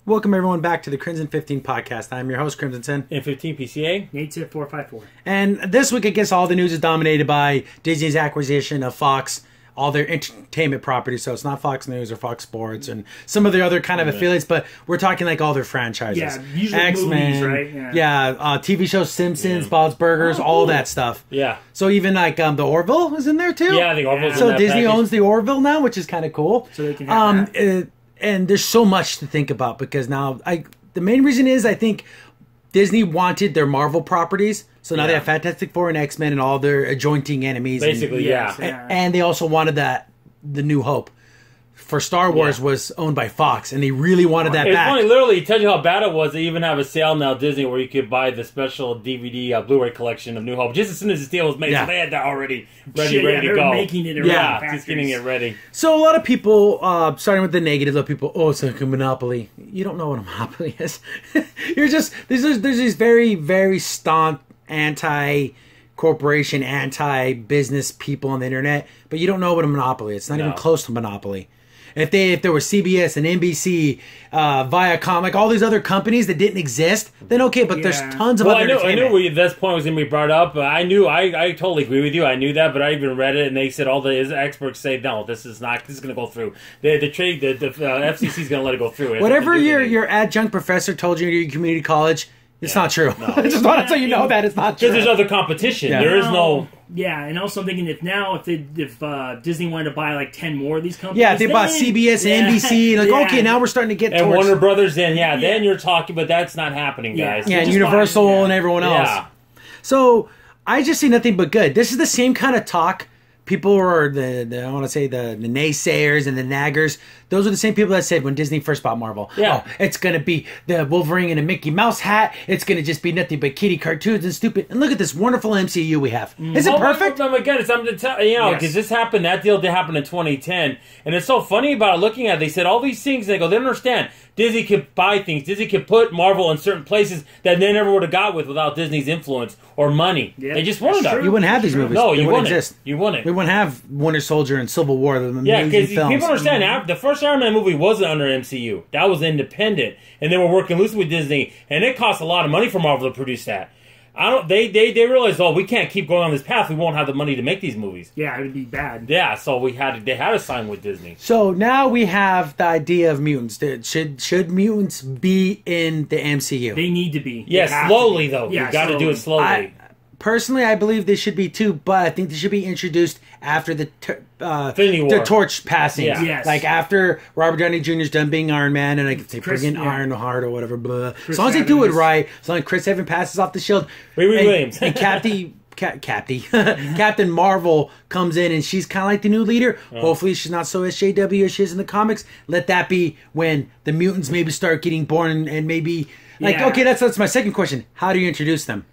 Welcome everyone back to the Crimson 15 podcast. I'm your host, Crimson Sin. And 15 PCA. Nate's at 454. And this week, I guess all the news is dominated by Disney's acquisition of Fox, all their entertainment properties. So it's not Fox News or Fox Sports and some of their other kind of affiliates, but we're talking like all their franchises. Yeah, usually X-Men, movies, right? TV shows, Simpsons, Bob's Burgers, all that stuff. Yeah. So even like the Orville is in there too? Yeah, the Orville's in So that Disney package. owns the Orville now, which is kind of cool. So they can have that. And there's so much to think about because now the main reason is I think Disney wanted their Marvel properties, so now they have Fantastic Four and X-Men and all their adjoining enemies. Basically, And they also wanted the New Hope for Star Wars was owned by Fox, and they really wanted that It's back. funny, literally, it tells you how bad it was. They even have a sale now, Disney, where you could buy the special DVD Blu-ray collection of New Hope just as soon as the deal was made. So they had that already ready to go. Making it just getting it ready. So a lot of people, starting with the negative, of people, it's like a monopoly. You don't know what a monopoly is. You're just there's these very, very staunch anti-corporation, anti-business people on the internet, but you don't know what a monopoly is. It's not even close to monopoly. If there were CBS and NBC, Viacom, like all these other companies that didn't exist, then okay, but there's tons of other entertainment. I knew this point was going to be brought up. I totally agree with you. I knew that, but I even read it, and they said all the experts say, no, this is going to go through. The FCC is going to let it go through. Whatever your adjunct professor told you in your community college, it's not true. No. I just want to tell you know that it's not true. Because there's other competition. Yeah. There is no... Yeah, and also I'm thinking if Disney wanted to buy like 10 more of these companies... Yeah, if they bought CBS and NBC, and okay, now we're starting to get and Warner Brothers, then you're talking, but that's not happening, guys. Yeah, and Universal and everyone else. Yeah. So, I just see nothing but good. This is the same kind of talk. People are I want to say the naysayers and the naggers. Those are the same people that said when Disney first bought Marvel, it's going to be the Wolverine in a Mickey Mouse hat. It's going to just be nothing but kiddie cartoons and stupid. And look at this wonderful MCU we have. Is it perfect? Oh my God, it's something to tell because this happened. That deal did happen in 2010, and it's so funny about it. Looking at it, they said all these things. They don't understand. Disney could buy things. Disney could put Marvel in certain places that they never would have got without Disney's influence or money. Yep. They just wanted that. You wouldn't have these movies. No, you wouldn't exist. You wouldn't. We wouldn't have Winter Soldier and Civil War. Because people understand. The first Iron Man movie wasn't under MCU. That was independent, and they were working loosely with Disney, and it cost a lot of money for Marvel to produce that. They realized, we can't keep going on this path. We won't have the money to make these movies. Yeah, it would be bad. Yeah, so they had to sign with Disney. So now we have the idea of mutants. Should mutants be in the MCU? They need to be. Yeah, slowly though. Yeah, you got to do it slowly. Personally, I believe they should be too, but I think they should be introduced after the torch passing. Yeah. Yes. Like after Robert Downey Jr.'s done being Iron Man, and they bring in Ironheart or whatever. Blah. As long as they do it right, as long as Chris Evans passes off the shield, Williams and Captain Marvel comes in, and she's kind of like the new leader. Hopefully, she's not so SJW as she is in the comics. Let that be when the mutants maybe start getting born, and maybe okay, that's my second question. How do you introduce them?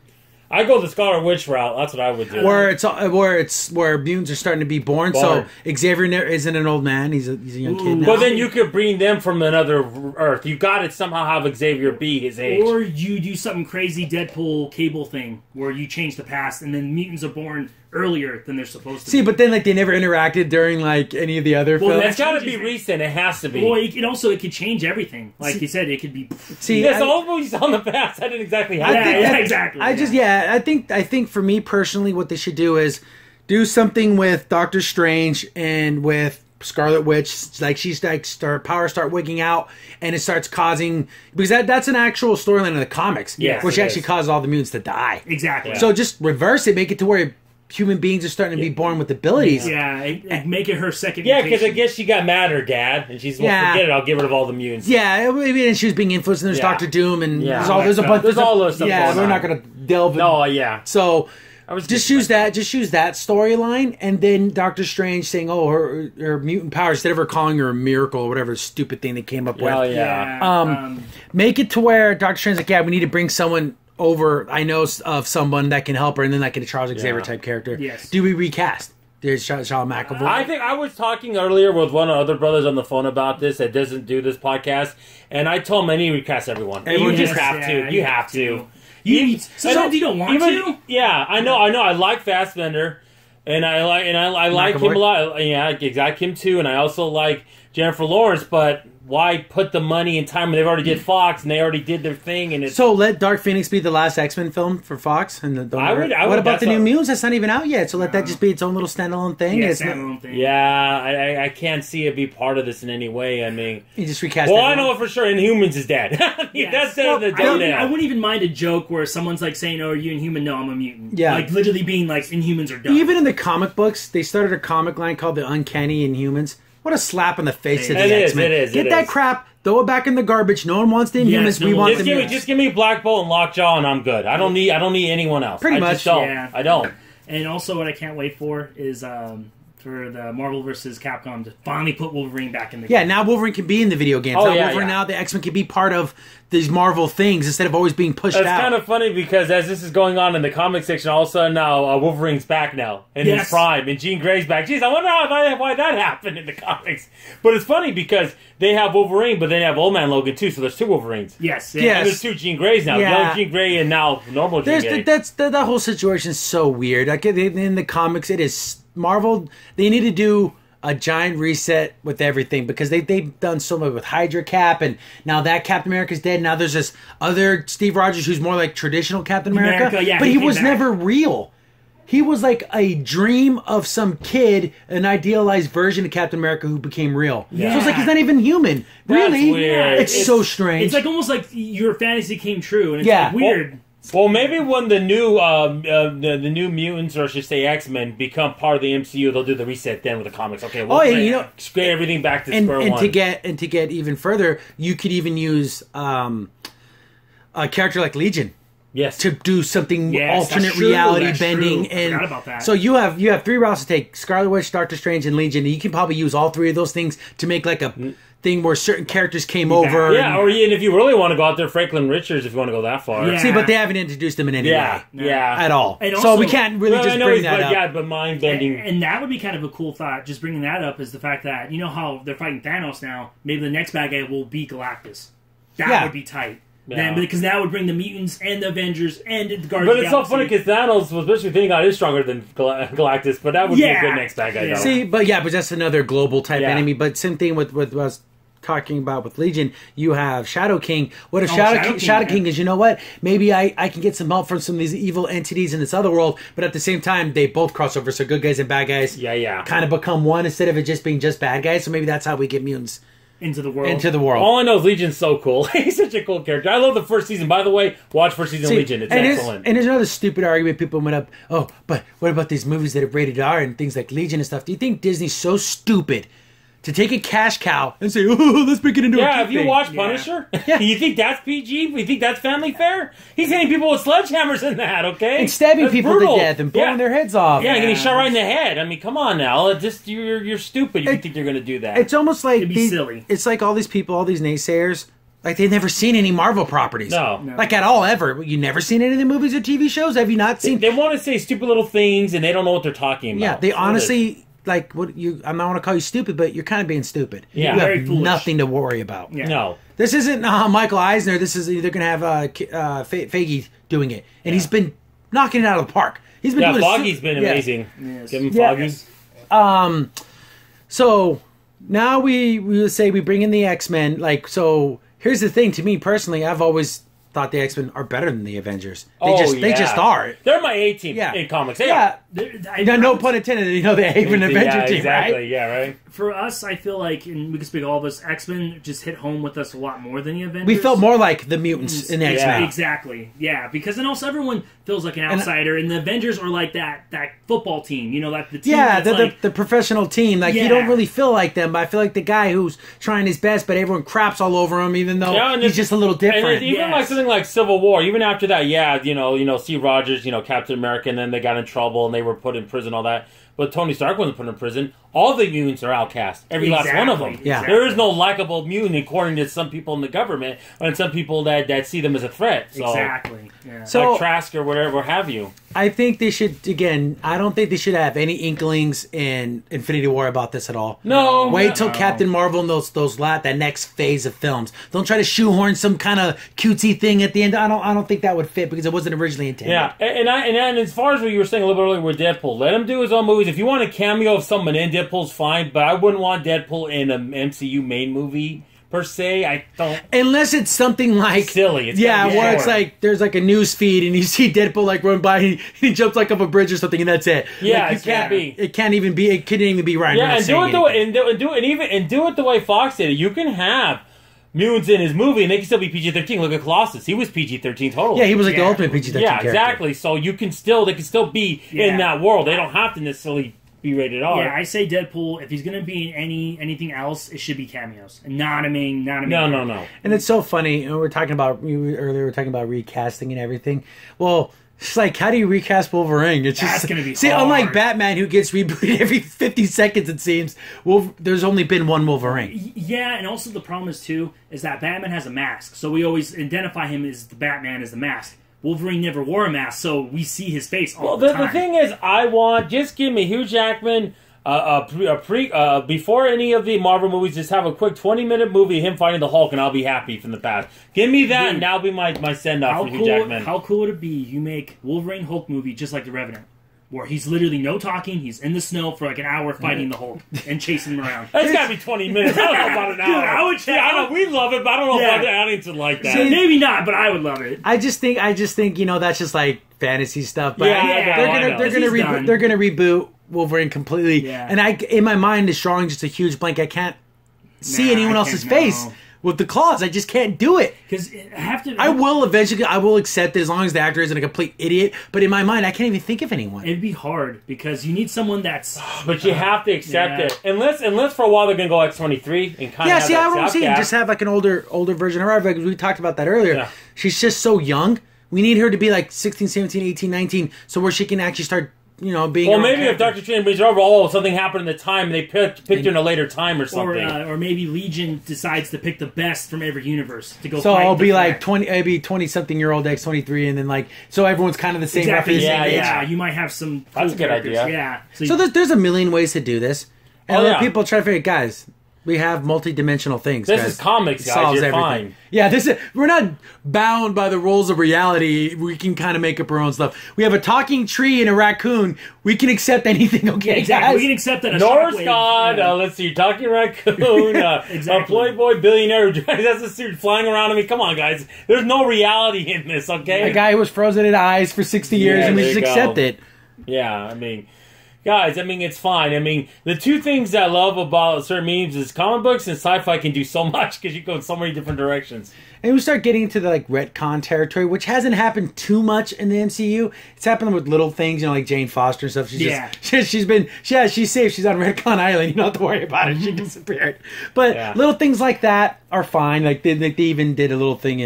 I go the Scarlet Witch route. That's what I would do. Where mutants are starting to be born. So Xavier isn't an old man; he's a young kid now. But then you could bring them from another Earth. You got to somehow have Xavier be his age, or you do something crazy Deadpool Cable thing where you change the past, and then mutants are born earlier than they're supposed to. See, but then they never interacted during any of the other films. It's got to be recent. It has to be. Well, it could change everything. Like you said, it could be. See, all the movies on the past. That didn't exactly happen. Exactly. I think for me personally, what they should do is do something with Doctor Strange and with Scarlet Witch. Like powers start wigging out, and it starts causing because that's an actual storyline in the comics. Yes, which actually causes all the mutants to die. Exactly. So just reverse it, make it to where human beings are starting to be born with abilities. Yeah, make it her second. Yeah, because I guess she got mad at her dad, and she's forget it. I'll get rid of all the mutants. Yeah, and she was being influenced. And there's Doctor Doom, and there's a bunch. There's all those stuff. Yeah, we're not going to delve. No, yeah. So just use that storyline, and then Doctor Strange saying, her mutant powers, instead of her calling her a miracle or whatever stupid thing they came up with. Oh yeah. Make it to where Doctor Strange's like, we need to bring someone over. I know of someone that can help her, and then like a Charles Xavier type character. Yes. Do we recast? There's Sean McAvoy. I think I was talking earlier with one of the other brothers on the phone about this that doesn't do this podcast, and I told him I need to recast everyone. You just have to. You have to. Sometimes you don't want to. Yeah, I know. I like Fassbender, and I like him a lot. Yeah, I like him too, and I also like Jennifer Lawrence, but why put the money and time when they've already did Fox and they already did their thing? And so let Dark Phoenix be the last X-Men film for Fox. And what about the New Mutants? That's not even out yet. So let that just be its own little standalone thing. Yeah, standalone thing. Yeah, I can't see it be part of this in any way. I mean, you just recast. Well, I know for sure Inhumans is dead. That's dead. I wouldn't even mind a joke where someone's like saying, "Oh, are you Inhuman?" No, I'm a mutant. Yeah, like literally being like, Inhumans are done. Even in the comic books, they started a comic line called the Uncanny Inhumans. What a slap in the face to the X-Men. Get that crap, throw it back in the garbage. No one wants the Inhumans. We want the mutants. Just give me Black Bolt and Lockjaw and I'm good. I don't need anyone else. Pretty much. Just don't. Yeah. I don't. And also what I can't wait for is for the Marvel vs. Capcom to finally put Wolverine back in the game. Yeah, now Wolverine can be in the video games. Now the X-Men can be part of these Marvel things instead of always being pushed out. It's kind of funny because as this is going on in the comic section, all of a sudden now Wolverine's back now in his prime, and Jean Grey's back. Jeez, I wonder why that happened in the comics. But it's funny because they have Wolverine, but they have Old Man Logan too, so there's two Wolverines. Yes. And there's two Jean Greys now. Young Jean Grey and now normal Jean Grey. That whole situation is so weird. Like in the comics, it is Marvel. They need to do a giant reset with everything because they've done so much with Hydra Cap, and now that Captain America's dead. Now there's this other Steve Rogers who's more like traditional Captain America, but he was never real. He was like a dream of some kid, an idealized version of Captain America who became real. Yeah. So it's like he's not even human. Really? Weird. It's so strange. It's like almost like your fantasy came true, and it's like weird. Well, maybe when the new mutants, or I should say X-Men, become part of the MCU, they'll do the reset then with the comics. Okay, we'll scale everything back to square one. To get even further, you could even use a character like Legion. Yes. To do something alternate reality bending. I forgot about that. So you have three routes to take: Scarlet Witch, Doctor Strange, and Legion. And you can probably use all three of those things to make like a thing where certain characters came over. Yeah, or even if you really want to go out there, Franklin Richards, if you want to go that far. Yeah. See, but they haven't introduced him in any way. Yeah. At all. And also, so we can't really just bring that up. Yeah, but mind bending. And that would be kind of a cool thought, just bringing that up, is the fact that, you know how they're fighting Thanos now, maybe the next bad guy will be Galactus. That would be tight. Yeah. Then, because that would bring the mutants and the Avengers and the Guardians of the Galaxy. But it's so funny because Thanos was especially thinking God is stronger than Galactus, but that would be a good next bad guy. See, but that's another global type enemy. But same thing with what I was talking about with Legion. You have Shadow King. What if Shadow King is, you know what? Maybe I can get some help from some of these evil entities in this other world, but at the same time, they both cross over. So good guys and bad guys kind of become one instead of it just being just bad guys. So maybe that's how we get mutants into the world. All I know is Legion's so cool. He's such a cool character. I love the first season. By the way, watch first season of Legion. It's excellent. And there's another stupid argument people went up, but what about these movies that are rated R and things like Legion and stuff? Do you think Disney's so stupid to take a cash cow and say, let's make it into a kid have you thing. Watched Punisher? You think that's PG? You think that's family fare? He's hitting people with sledgehammers in that, okay? And stabbing people to death and blowing their heads off. Yeah, getting shot right in the head. I mean, come on now. You're stupid if you think you're going to do that. It's almost like... It'd be silly. It's like all these people, all these naysayers, like they've never seen any Marvel properties. No. Like at all, ever. You never seen any of the movies or TV shows? Have you not seen... They want to say stupid little things and they don't know what they're talking about. Yeah, they honestly... Like I'm not want to call you stupid, but you're kind of being stupid. Yeah, you have nothing to worry about. Yeah. No, this isn't Michael Eisner. This is either going to have Feige doing it, and he's been knocking it out of the park. He's been doing Foggy's been amazing. Yes. Give him Foggy. So now we say we bring in the X-Men. Like, so here's the thing. To me personally, I've always thought the X-Men are better than the Avengers. They just are. They're my A team in comics. No pun intended. They even Avenger team, exactly. right? Yeah, right. For us, I feel like, and we can speak all of us, X-Men just hit home with us a lot more than the Avengers. We felt more like the mutants in the X-Men. Exactly. Yeah, because then also everyone feels like an outsider, and the Avengers are like that football team. You know, like the team. Yeah, the professional team. Like you don't really feel like them, but I feel like the guy who's trying his best, but everyone craps all over him, even though he's just a little different. And even like something like Civil War. Even after that, Steve Rogers, Captain America, and then they got in trouble and they were put in prison, all that. But Tony Stark wasn't put in prison. All the mutants are outcast. Every last one of them. Yeah. There is no likable mutant, according to some people in the government, and some people that see them as a threat. So, exactly. Yeah. So, like Trask or whatever have you. I think they should, again, I don't think they should have any inklings in Infinity War about this at all. No. Wait till Captain Marvel and that next phase of films. Don't try to shoehorn some kind of cutesy thing at the end. I don't think that would fit because it wasn't originally intended. Yeah, and as far as what you were saying a little bit earlier with Deadpool, let him do his own movies. If you want a cameo of someone in Deadpool's fine, but I wouldn't want Deadpool in an MCU main movie per se. I don't. Unless it's something like silly. Where it's like there's like a news feed and you see Deadpool like run by and he jumps like up a bridge or something and that's it. Yeah, like, it can't be. It can't even be. It couldn't even be Ryan. Yeah, and do it the way Fox did it. You can have mutants in his movie, and they can still be PG-13. Look at Colossus; he was PG-13 totally. Yeah, he was like the ultimate PG-13. Yeah, character. exactly. So they can still be in that world. They don't have to necessarily be rated R. Yeah, I say Deadpool. If he's going to be in anything else, it should be cameos, not a main. No. And it's so funny. We were talking about recasting and everything. Well. It's like, how do you recast Wolverine? It's That's just going to be hard. Unlike Batman, who gets rebooted every 50 seconds, it seems. There's only been one Wolverine. Yeah, and also the problem is that Batman has a mask, so we always identify him as the Batman as the mask. Wolverine never wore a mask, so we see his face all the time. The thing is, just give me Hugh Jackman. Before any of the Marvel movies, just have a quick 20-minute movie of him fighting the Hulk, and I'll be happy from the past. Give me that, and that'll be my send-off for Hugh Jackman. How cool would it be? You make Wolverine Hulk movie just like The Revenant, where he's literally no talking, he's in the snow for like an hour fighting the Hulk and chasing him around. That's got to be 20 minutes. I don't know about an hour. Dude, I know we love it, but I don't know if the audience would like that. Maybe not, but I would love it. I just think that's just like fantasy stuff. But they're gonna reboot Wolverine completely, Yeah. and in my mind is drawing just a huge blank. I can't see anyone else's face with the claws. I just can't do it. Because I will eventually. I will accept it as long as the actor isn't a complete idiot. But in my mind, I can't even think of anyone. It'd be hard because you need someone that's. But you have to accept it, unless for a while they're gonna go X-23 and kind of. I want to see just have like an older version of her. Because we talked about that earlier. Yeah. She's just so young. We need her to be like 16, 17, 18, 19, so where she can actually start. Being well, maybe if Dr. Strange brings her over, something happened in the time, and they picked her in a later time or something. Or maybe Legion decides to pick the best from every universe to go. So I'll be like 20-something-year-old X-23, and then so everyone's kind of the same. Exactly. Yeah. You might have some. That's a good idea. Yeah. So there's a million ways to do this, and people try to figure, guys. We have multi-dimensional things. This is comics, guys. You're fine. Yeah, we're not bound by the rules of reality. We can kind of make up our own stuff. We have a talking tree and a raccoon. We can accept anything, okay, exactly. Guys? We can accept that. Norse god, let's see, talking raccoon, a Playboy billionaire who has a suit flying around. I mean, come on, guys. There's no reality in this, okay? A guy who was frozen in ice for 60 years, and we just accept it. Yeah, I mean... Guys, it's fine. The two things that I love about certain memes is comic books and sci-fi can do so much because you go in so many different directions. And we start getting into the retcon territory, which hasn't happened too much in the MCU. It's happened with little things, like Jane Foster and stuff. She's safe. She's on Retcon Island. You don't have to worry about it. She disappeared. But little things like that are fine. Like they even did a little thing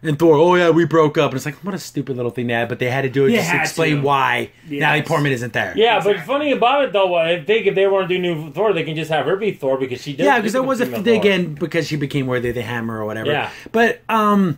in Thor, oh yeah, we broke up. And it's like, what a stupid little thing to add, but they had to do it just to explain why Natalie Portman isn't there. Yeah, exactly. But funny about it, though, if they want to do new Thor, they can just have her be Thor because she did. Yeah, because it was because she became worthy of the hammer or whatever. Yeah. But I'm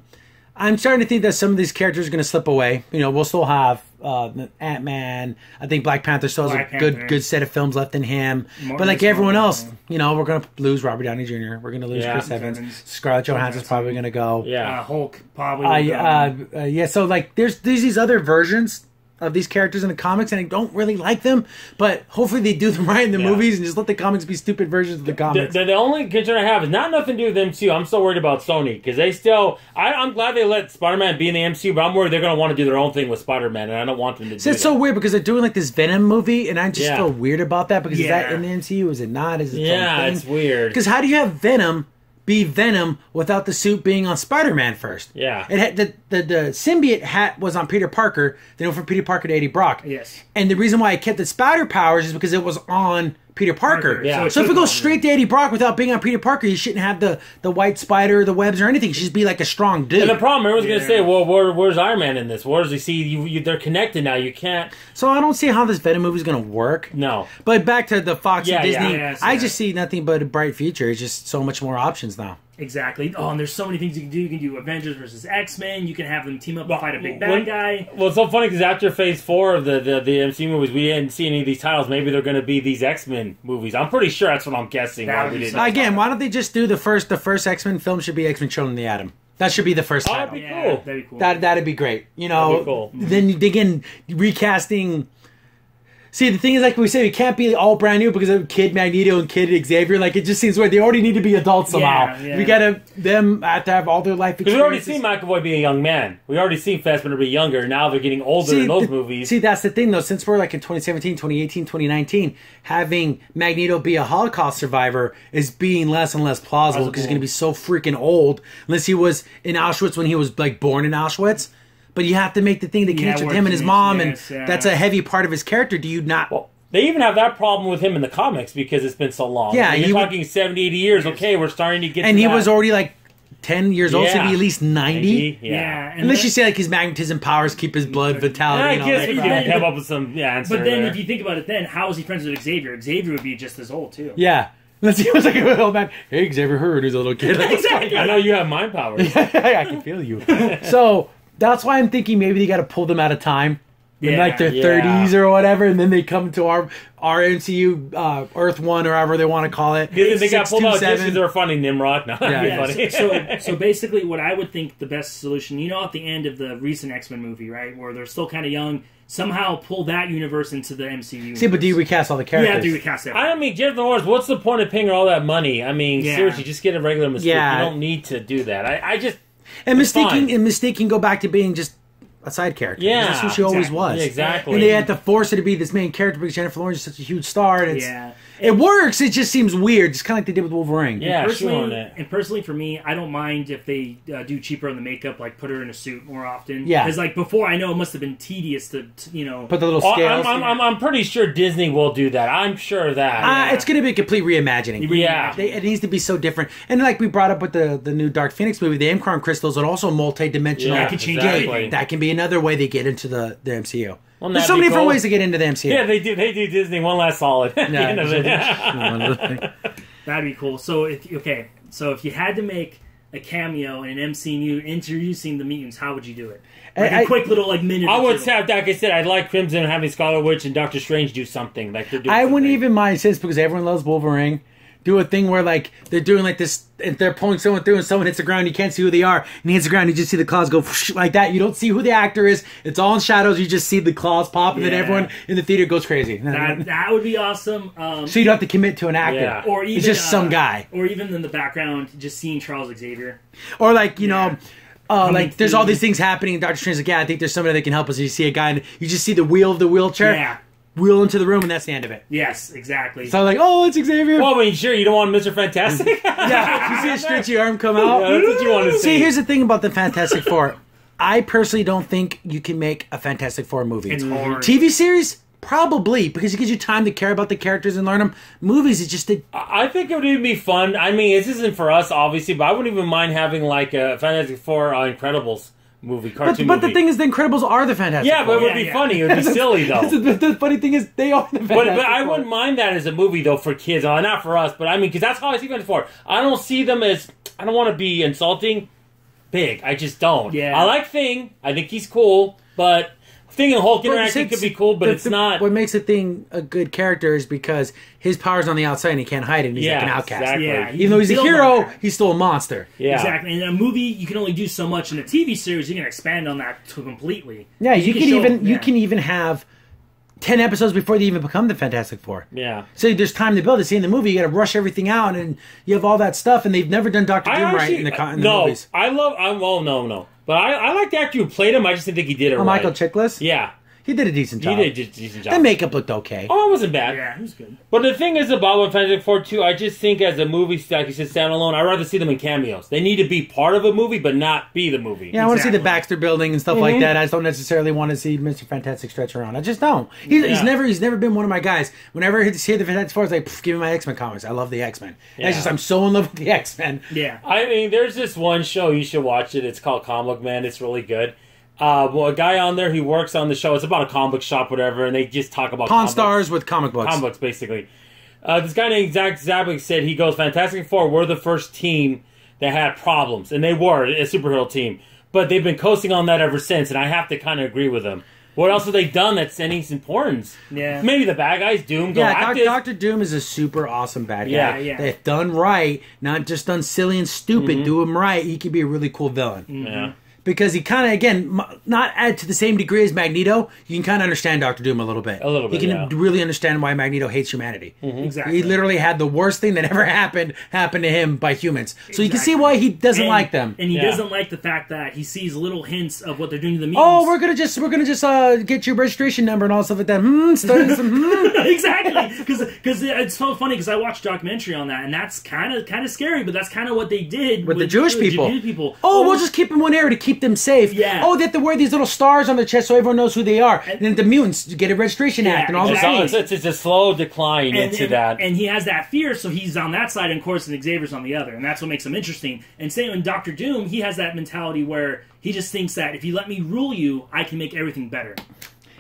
starting to think that some of these characters are going to slip away. We'll still have Ant-Man. I think Black Panther still has a good set of films left in him. But like everyone else, we're going to lose Robert Downey Jr. We're going to lose Chris Evans. Scarlett Johansson's probably going to go. Yeah. Hulk probably will go. So like there's these other versions of these characters in the comics, and I don't really like them, but hopefully they do them right in the movies and just let the comics be stupid versions of the comics. The only concern I have is nothing to do with MCU. I'm still worried about Sony, because they still... I'm glad they let Spider-Man be in the MCU, but I'm worried they're going to want to do their own thing with Spider-Man, and I don't want them to do that. It's so weird, because they're doing like this Venom movie, and I just feel weird about that, because is that in the MCU? Is it not? Is it it's weird. Because how do you have Venom be Venom without the suit being on Spider-Man first? Yeah. It had the symbiote hat was on Peter Parker. They went from Peter Parker to Eddie Brock. Yes. And the reason why it kept its spider powers is because it was on Peter Parker. Yeah. So if it goes straight to Eddie Brock without being on Peter Parker, you shouldn't have the white spider, the webs, or anything. You should just be like a strong dude. And the problem, everyone's going to say, well, where's Iron Man in this? Where does he see? They're connected now. You can't... So I don't see how this Venom movie is going to work. No. But back to the Fox and Disney, Yes, I just see nothing but a bright future. It's just so much more options now. Exactly. Oh, and there's so many things you can do. You can do Avengers versus X-Men. You can have them team up and fight a big bad guy. Well, it's so funny because after Phase 4 of the MCU movies, we didn't see any of these titles. Maybe they're going to be these X-Men movies. I'm pretty sure that's what I'm guessing. Again, why don't they just do the first X-Men film should be X-Men Children of the Atom. That should be the first title. That'd be cool. That'd be cool. That'd be great. That'd be cool. Then again, recasting See, the thing is, like we say, it can't be all brand new because of Kid Magneto and Kid Xavier. Like, it just seems weird. They already need to be adults somehow. Yeah. We them have to have all their life experiences. Because we already seen McAvoy be a young man. We already seen Fassbender be younger. Now they're getting older in those movies. See, that's the thing, though. Since we're like in 2017, 2018, 2019, having Magneto be a Holocaust survivor is being less and less plausible because he's going to be so freaking old. Unless he was in Auschwitz when he was like born in Auschwitz. But you have to make the thing that connects with him and his mom, and that's a heavy part of his character. Do you not... Well, they even have that problem with him in the comics because it's been so long. Yeah, you're talking 70, 80 years. Okay, we're starting to get and to he that. was already like 10 years old, so he'd be at least 90. Yeah. Unless you say like his magnetism powers keep his blood vitality and all that. You can come up with some answer. But then if you think about it then, how is he friends with Xavier? Xavier would be just as old, too. Yeah. Unless he was like a little man. Hey, Xavier heard he's a little kid. Exactly. I know you have mind powers. I can feel you. So... That's why I'm thinking maybe they got to pull them out of time in like their 30s or whatever, and then they come to our MCU Earth 1 or however they want to call it. They got pulled out just because they were funding Nimrod. No, so basically what I would think the best solution, at the end of the recent X-Men movie, right, where they're still kind of young, somehow pull that universe into the MCU universe. See, but do you recast all the characters? Yeah, do you recast everything? I mean, Jennifer Lawrence, what's the point of paying her all that money? I mean, seriously, just get a regular Mystique. You don't need to do that. I just... And Mystique can go back to being just a side character. Yeah, that's who she always was. Yeah, exactly. And they had to force her to be this main character because Jennifer Lawrence is such a huge star. And it works. It just seems weird. Just kind of like they did with Wolverine. Yeah, and personally, for me, I don't mind if they do cheaper on the makeup, like put her in a suit more often. Yeah, because like before, I know it must have been tedious to put the little scales. I'm pretty sure Disney will do that. I'm sure of that. It's going to be a complete reimagining. Yeah, it needs to be so different. And like we brought up with the new Dark Phoenix movie, the Aimcron crystals are also multi-dimensional. That can change everything. That can be another way they get into the MCU. Well, there's so many different ways to get into the MCU. Yeah, they do Disney one last solid. That'd be cool. So if you had to make a cameo in an MCU introducing the mutants, how would you do it? Like a quick little minute. I would say, like I said, I'd like Crimson having Scarlet Witch and Doctor Strange do something like they're doing. I wouldn't even mind since because everyone loves Wolverine. Do a thing where like they're doing like this, and they're pulling someone through, and someone hits the ground. You can't see who they are, and he hits the ground. You just see the claws go like that. You don't see who the actor is. It's all in shadows. You just see the claws pop, and then everyone in the theater goes crazy. That would be awesome. So you don't have to commit to an actor, or even it's just some guy, or even in the background, just seeing Charles Xavier, or like like there's all these things happening. And Doctor Strange's like, I think there's somebody that can help us. And you see a guy, and you just see the wheel of the wheelchair. Yeah. Wheel into the room, and that's the end of it. Yes, exactly. So I'm like, oh, it's Xavier. Well, I mean, sure, you don't want Mr. Fantastic? Yeah, you see a stretchy arm come out. Yeah, that's what you want to see. See, here's the thing about the Fantastic Four. I personally don't think you can make a Fantastic Four movie. It's hard. TV series? Probably, because it gives you time to care about the characters and learn them. Movies, it's just... I think it would even be fun. I mean, this isn't for us, obviously, but I wouldn't even mind having, like, a Fantastic Four Incredibles cartoon but the thing is, the Incredibles are the Fantastic Four. But it would be funny. It would be silly, though. The funny thing is, they are the Fantastic Four. But I wouldn't mind that as a movie, though, for kids. Not for us, but I mean, because that's how I see Fantastic Four. I don't see them as... I don't want to be insulting. Big. I just don't. Yeah. I like Thing. I think he's cool, but... Thing and Hulk interacting could be cool, but it's not... What makes a Thing a good character is because his power's on the outside and he can't hide it, and he's like an outcast. Exactly. Yeah, even though he's a hero, he's still a monster. Yeah. Exactly. In a movie, you can only do so much. In a TV series, you can expand on that completely. Yeah, you can even have 10 episodes before they even become the Fantastic Four. Yeah. So there's time to build it. See, in the movie, you got to rush everything out, and you have all that stuff, and they've never done Doctor Doom right in the movies. No. But I like the actor who played him. I just didn't think he did it right. Michael Chiklis? Yeah. He did a decent job. He did a decent job. The makeup looked okay. Oh, it wasn't bad. Yeah, it was good. But the thing is about Fantastic Four 2, I just think as a movie, like you said, standalone, I'd rather see them in cameos. They need to be part of a movie, but not be the movie. Yeah, I want to see the Baxter Building and stuff like that. I just don't necessarily want to see Mr. Fantastic stretch around. I just don't. He's never been one of my guys. Whenever I hear the Fantastic Four, it's like, give me my X-Men comics. I love the X-Men. Yeah. It's just, I'm so in love with the X-Men. Yeah. I mean, there's this one show, you should watch it. It's called Comic Man. It's really good. A guy on there, he works on the show. It's about a comic book shop, whatever, and they just talk about Pawn Stars with comic books. Comic books, basically. This guy named Zach Zabik said, he goes, Fantastic Four were the first team that had problems, and they were a superhero team. But they've been coasting on that ever since, and I have to kind of agree with them. What else have they done that's any importance? Yeah. Maybe the bad guys, Doom, Galactus. Yeah, Dr. Doom is a super awesome bad guy. Yeah. If done right, not just done silly and stupid, do him right, he could be a really cool villain. Yeah. because he kind of, again, not add to the same degree as Magneto. You can kind of understand Doctor Doom a little bit. You can really understand why Magneto hates humanity. Exactly. He literally had the worst thing that ever happened to him by humans. So you can see why he doesn't like them. And he doesn't like the fact that he sees little hints of what they're doing to the mutants. Oh, we're gonna just get your registration number and all stuff like that. Exactly, because it's so funny because I watched a documentary on that, and that's kind of scary, but that's kind of what they did with the Jewish people. Oh, we'll just keep them in one area to keep them safe. Yeah. Oh, they have to wear these little stars on their chest so everyone knows who they are. And then the mutants get a registration act and all those things. It's a slow decline into that. And he has that fear, so he's on that side, and of course, and Xavier's on the other, and that's what makes him interesting. And same in Doctor Doom, he has that mentality where he just thinks that if you let me rule you, I can make everything better.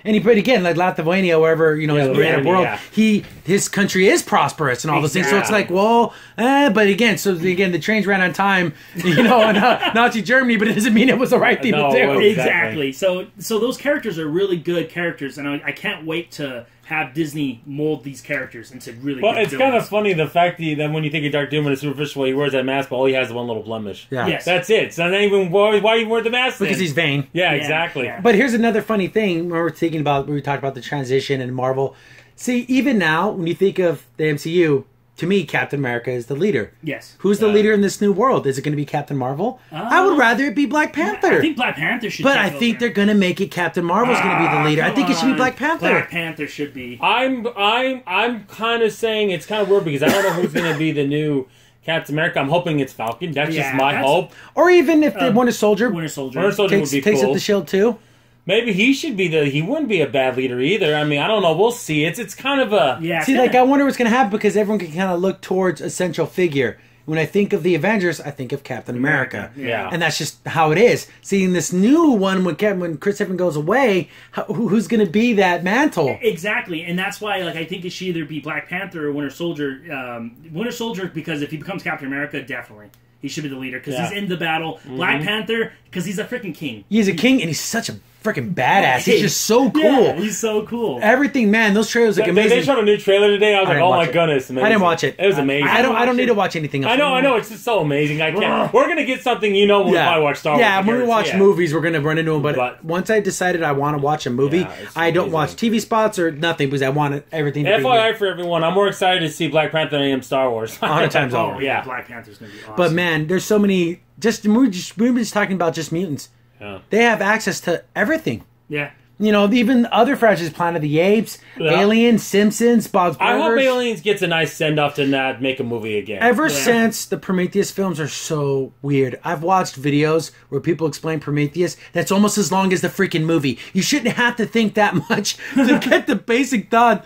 And he put again, like Lithuania, wherever his world, his country is prosperous and all those things. So it's like, but again, the trains ran on time, in Nazi Germany, but it doesn't mean it was the right thing to do. Exactly. So those characters are really good characters, and I can't wait to have Disney mold these characters into really good it's kind of funny the fact that when you think of Dark Doom in a superficial way, he wears that mask, but all he has is one little blemish. Yeah. Yes. That's it. So not even why you wear the mask then? Because he's vain. Yeah, exactly. Yeah. But here's another funny thing when we talked about the transition in Marvel. See, even now, when you think of the MCU, to me, Captain America is the leader. Yes. Who's the leader in this new world? Is it going to be Captain Marvel? I would rather it be Black Panther. I think Black Panther should. But I think they're going to make it Captain Marvel's going to be the leader. I think it should be Black Panther. Black Panther should be. I'm kind of saying it's kind of weird because I don't know who's going to be the new Captain America. I'm hoping it's Falcon. That's just my hope. Or even if they Winter Soldier. Winter Soldier would be cool. Takes up the shield too. Maybe he should be he wouldn't be a bad leader either. I mean, I don't know. We'll see. It's kind of a... Yeah. See, I wonder what's going to happen because everyone can kind of look towards a central figure. When I think of the Avengers, I think of Captain America. Yeah. And that's just how it is. Seeing this new one, when Chris Evans goes away, who's going to be that mantle? Exactly. And that's why I think it should either be Black Panther or Winter Soldier. Winter Soldier, because if he becomes Captain America, definitely. He should be the leader because he's in the battle. Black Panther, because he's a freaking king. He's a king, and he's such a freaking badass. He's just so cool. Yeah, he's so cool. Everything, man. Those trailers look amazing. They showed a new trailer today. I was like, oh my goodness, amazing. I didn't watch it. It was amazing. I don't need to watch anything else. I know. It's just so amazing. I can't. We're gonna get something. When we probably watch Star Wars. Yeah, when we watch movies, we're gonna run into them. But once I decided I want to watch a movie, I don't watch TV spots or nothing because I want everything. To FYI for everyone, I'm more excited to see Black Panther than I am Star Wars. 100 times over. Yeah, Black Panther's gonna be awesome. But man, there's so many. We were just talking about just mutants. Yeah. They have access to everything. Yeah. Even other franchises, Planet of the Apes, Aliens, Simpsons, Bob's Burgers. I hope Aliens gets a nice send-off to not make a movie again. Ever since the Prometheus films are so weird, I've watched videos where people explain Prometheus that's almost as long as the freaking movie. You shouldn't have to think that much to get the basic thought.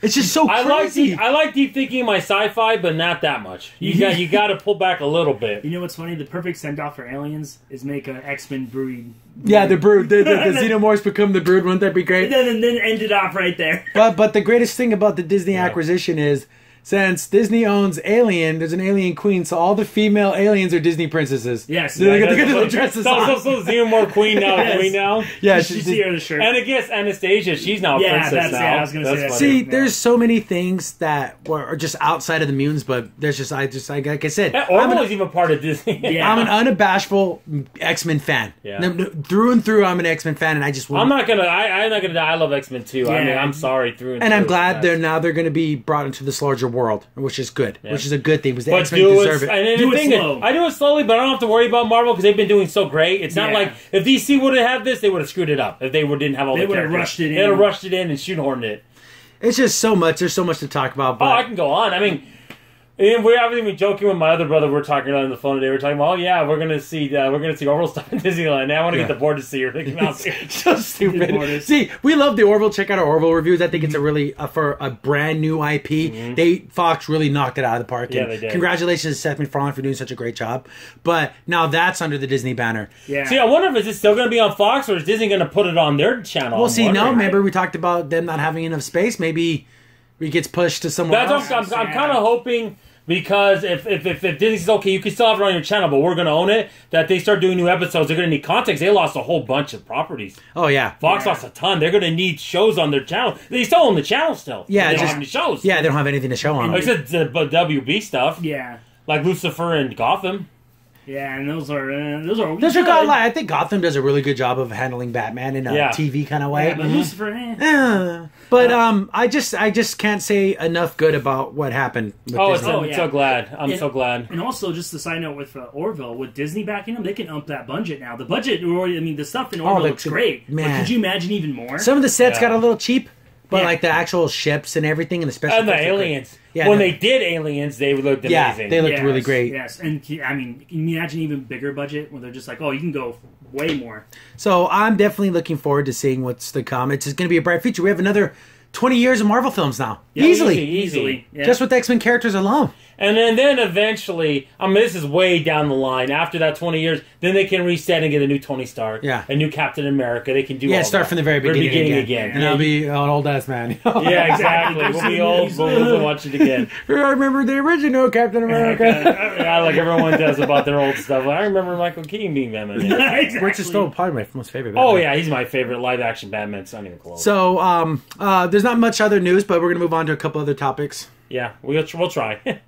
It's just so crazy. I like deep thinking in my sci-fi, but not that much. You got to pull back a little bit. You know what's funny? The perfect send-off for Aliens is make an X-Men brood. Yeah, the brood. The Xenomorphs become the brood. Wouldn't that be great? And then end it off right there. But the greatest thing about the Disney acquisition is, since Disney owns Alien, there's an alien queen, so all the female aliens are Disney princesses. Yes. So they get the little dresses on. So Xenomorph queen now. Yes. Queen now? Yeah, she's here in the shirt. And I guess Anastasia, she's now a princess now. Yeah, I was going to say that. See, there's so many things that are just outside of the mutants, but there's just, like I said. Orville is even part of Disney. Yeah. I'm an unabashful X-Men fan. Yeah. Through and through, I'm an X-Men fan, and I just want... I'm not going to die. I love X-Men too. Yeah. I mean, I'm sorry through and through. And I'm glad they're going to be brought into this larger world, which is good. Yeah. Which is a good thing because the X-Men deserve it. Do it slow. I do it slowly, but I don't have to worry about Marvel because they've been doing so great. It's not like if DC would have had this, they would have screwed it up. If they didn't have all the characters. They would have rushed it in. They would have rushed it in and shoehorned it. It's just so much. There's so much to talk about. But I can go on. I mean, we haven't even joking with my other brother. We're talking on the phone today. We're talking about, we're gonna see Orville stuff in Disneyland. Now I want to get the board to see her. They come out so stupid. See, we love the Orville. Check out our Orville reviews. I think it's a really for a brand new IP. Fox really knocked it out of the park. Yeah, they did. Congratulations to Seth MacFarlane for doing such a great job. But now that's under the Disney banner. Yeah. See, I wonder if it's still going to be on Fox or is Disney going to put it on their channel? Well, remember we talked about them not having enough space. Maybe it gets pushed to somewhere else. I'm kind of hoping. Because if Disney says, okay, you can still have it on your channel, but we're going to own it, that they start doing new episodes, they're going to need context. They lost a whole bunch of properties. Oh, yeah. Fox lost a ton. They're going to need shows on their channel. They still own the channel still. Yeah. They don't have any shows. Yeah, they don't have anything to show on. Except the WB stuff. Yeah. Like Lucifer and Gotham. Yeah, and those are good. I think Gotham does a really good job of handling Batman in a TV kind of way. Yeah, but Lucifer, I just can't say enough good about what happened. With I'm so glad. I'm so glad. And also, just a side note with Orville, with Disney backing them, they can up that budget now. The budget, the stuff in Orville looks great. Man. But could you imagine even more? Some of the sets got a little cheap. But like the actual ships and everything, and the special and the aliens. Yeah, when they did aliens, they looked amazing. Yeah, they looked really great. Yes, and I mean, can you imagine even bigger budget where they're just like, oh, you can go way more. So I'm definitely looking forward to seeing what's to come. It's going to be a bright future. We have another 20 years of Marvel films now, easily. Yeah. Just with the X-Men characters alone. And then eventually, this is way down the line. After that 20 years, then they can reset and get a new Tony Stark, a new Captain America. They can do start from the very beginning again. And I'll be an old-ass man. Yeah, exactly. We'll be old, but we'll watch it again. I remember the original Captain America. Like everyone does about their old stuff. I remember Michael Keaton being Batman. Exactly. Which is still probably my most favorite Batman. Oh, yeah, he's my favorite live-action Batman. It's not even close. So, there's not much other news, but we're going to move on to a couple other topics. Yeah, we'll try.